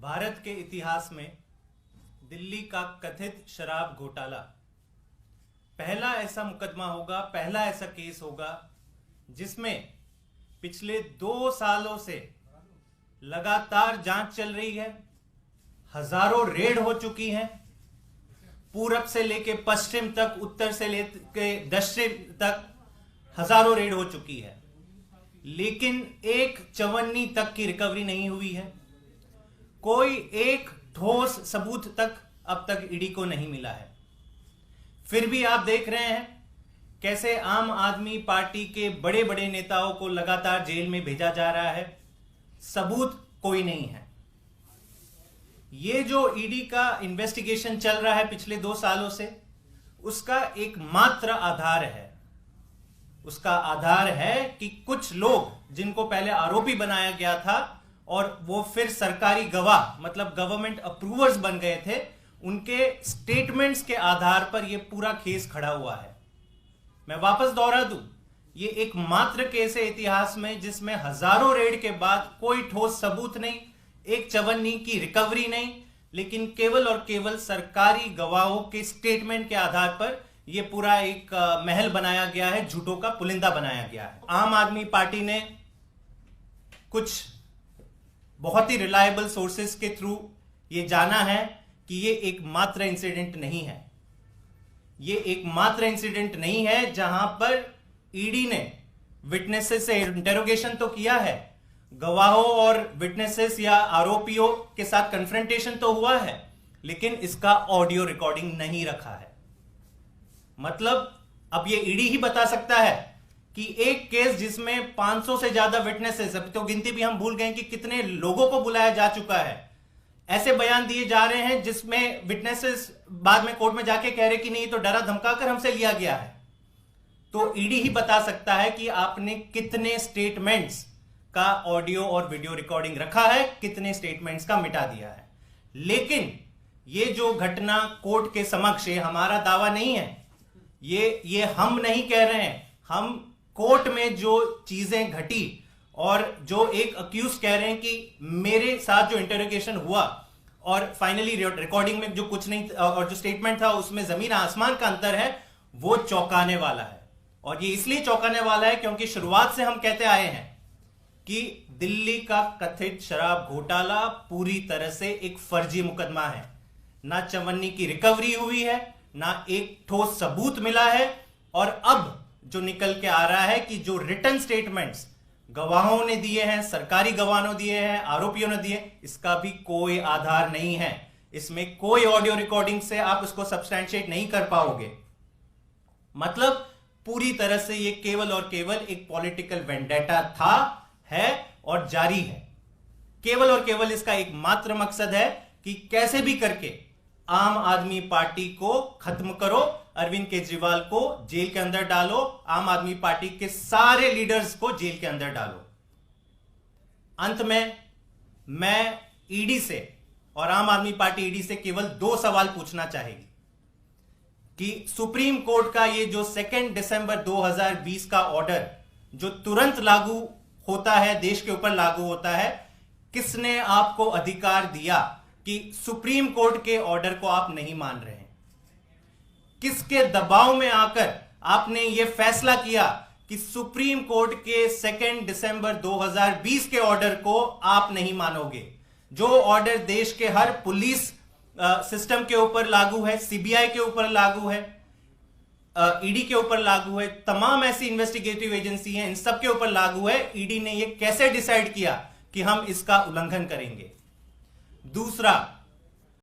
भारत के इतिहास में दिल्ली का कथित शराब घोटाला पहला ऐसा मुकदमा होगा, पहला ऐसा केस होगा जिसमें पिछले 2 सालों से लगातार जांच चल रही है। हजारों रेड हो चुकी हैं, पूरब से लेके पश्चिम तक, उत्तर से लेके दक्षिण तक हजारों रेड हो चुकी है, लेकिन एक चवन्नी तक की रिकवरी नहीं हुई है। कोई एक ठोस सबूत तक अब तक ईडी को नहीं मिला है। फिर भी आप देख रहे हैं कैसे आम आदमी पार्टी के बड़े बड़े नेताओं को लगातार जेल में भेजा जा रहा है, सबूत कोई नहीं है। ये जो ईडी का इन्वेस्टिगेशन चल रहा है पिछले 2 सालों से, उसका एकमात्र आधार है, उसका आधार है कि कुछ लोग जिनको पहले आरोपी बनाया गया था और वो फिर सरकारी गवाह मतलब गवर्नमेंट अप्रूवर्स बन गए थे, उनके स्टेटमेंट्स के आधार पर यह पूरा केस खड़ा हुआ है। मैं वापस दोहरा दूं, ये एकमात्र केस है इतिहास में जिसमें हजारों रेड के बाद कोई ठोस सबूत नहीं, एक चवन्नी की रिकवरी नहीं, लेकिन केवल और केवल सरकारी गवाहों के स्टेटमेंट के आधार पर यह पूरा एक महल बनाया गया है, झूठों का पुलिंदा बनाया गया है। आम आदमी पार्टी ने कुछ बहुत ही रिलायबल सोर्सेस के थ्रू यह जाना है कि यह एकमात्र इंसिडेंट नहीं है। यह एकमात्र इंसिडेंट नहीं है जहां पर ईडी ने विटनेसेस से इंटेरोगेशन तो किया है, गवाहों और विटनेसेस या आरोपियों के साथ कन्फ्रंटेशन तो हुआ है, लेकिन इसका ऑडियो रिकॉर्डिंग नहीं रखा है। मतलब अब ये ईडी ही बता सकता है कि एक केस जिसमें 500 से ज्यादा विटनेसेस, अब तो गिनती भी हम भूल गए कि कितने लोगों को बुलाया जा चुका है, ऐसे बयान दिए जा रहे हैं जिसमें विटनेसेस बाद में कोर्ट में जाके कह रहे कि नहीं तो डरा धमकाकर हमसे लिया गया है। तो ईडी ही बता सकता है कि आपने कितने स्टेटमेंट्स का ऑडियो और वीडियो रिकॉर्डिंग रखा है, कितने स्टेटमेंट्स का मिटा दिया है। लेकिन ये जो घटना कोर्ट के समक्ष, ये हमारा दावा नहीं है, ये हम नहीं कह रहे हैं, हम कोर्ट में जो चीजें घटी और जो एक अक्यूज कह रहे हैं कि मेरे साथ जो इंटरोगेशन हुआ और फाइनली रिकॉर्डिंग में जो कुछ नहीं और जो स्टेटमेंट था उसमें जमीन आसमान का अंतर है, वो चौंकाने वाला है। और ये इसलिए चौंकाने वाला है क्योंकि शुरुआत से हम कहते आए हैं कि दिल्ली का कथित शराब घोटाला पूरी तरह से एक फर्जी मुकदमा है। ना चवन्नी की रिकवरी हुई है, ना एक ठोस सबूत मिला है, और अब जो निकल के आ रहा है कि जो रिटन स्टेटमेंट्स गवाहों ने दिए हैं, सरकारी गवाहों ने दिए हैं, आरोपियों ने दिए, इसका भी कोई आधार नहीं है। इसमें कोई ऑडियो रिकॉर्डिंग से आप इसको सब्सटैंशिएट नहीं कर पाओगे। मतलब पूरी तरह से ये केवल और केवल एक पॉलिटिकल वेंडेटा था, है और जारी है। केवल और केवल इसका एक मात्र मकसद है कि कैसे भी करके आम आदमी पार्टी को खत्म करो, अरविंद केजरीवाल को जेल के अंदर डालो, आम आदमी पार्टी के सारे लीडर्स को जेल के अंदर डालो। अंत में मैं ईडी से और आम आदमी पार्टी ईडी से केवल 2 सवाल पूछना चाहेगी कि सुप्रीम कोर्ट का ये जो 2 दिसंबर 2020 का ऑर्डर जो तुरंत लागू होता है, देश के ऊपर लागू होता है, किसने आपको अधिकार दिया कि सुप्रीम कोर्ट के ऑर्डर को आप नहीं मान रहे हैं? किसके दबाव में आकर आपने यह फैसला किया कि सुप्रीम कोर्ट के 2 दिसंबर 2020 के ऑर्डर को आप नहीं मानोगे? जो ऑर्डर देश के हर पुलिस सिस्टम के ऊपर लागू है, सीबीआई के ऊपर लागू है, ईडी के ऊपर लागू है, तमाम ऐसी इन्वेस्टिगेटिव एजेंसी हैं, इन सब के ऊपर लागू है। ईडी ने यह कैसे डिसाइड किया कि हम इसका उल्लंघन करेंगे? दूसरा,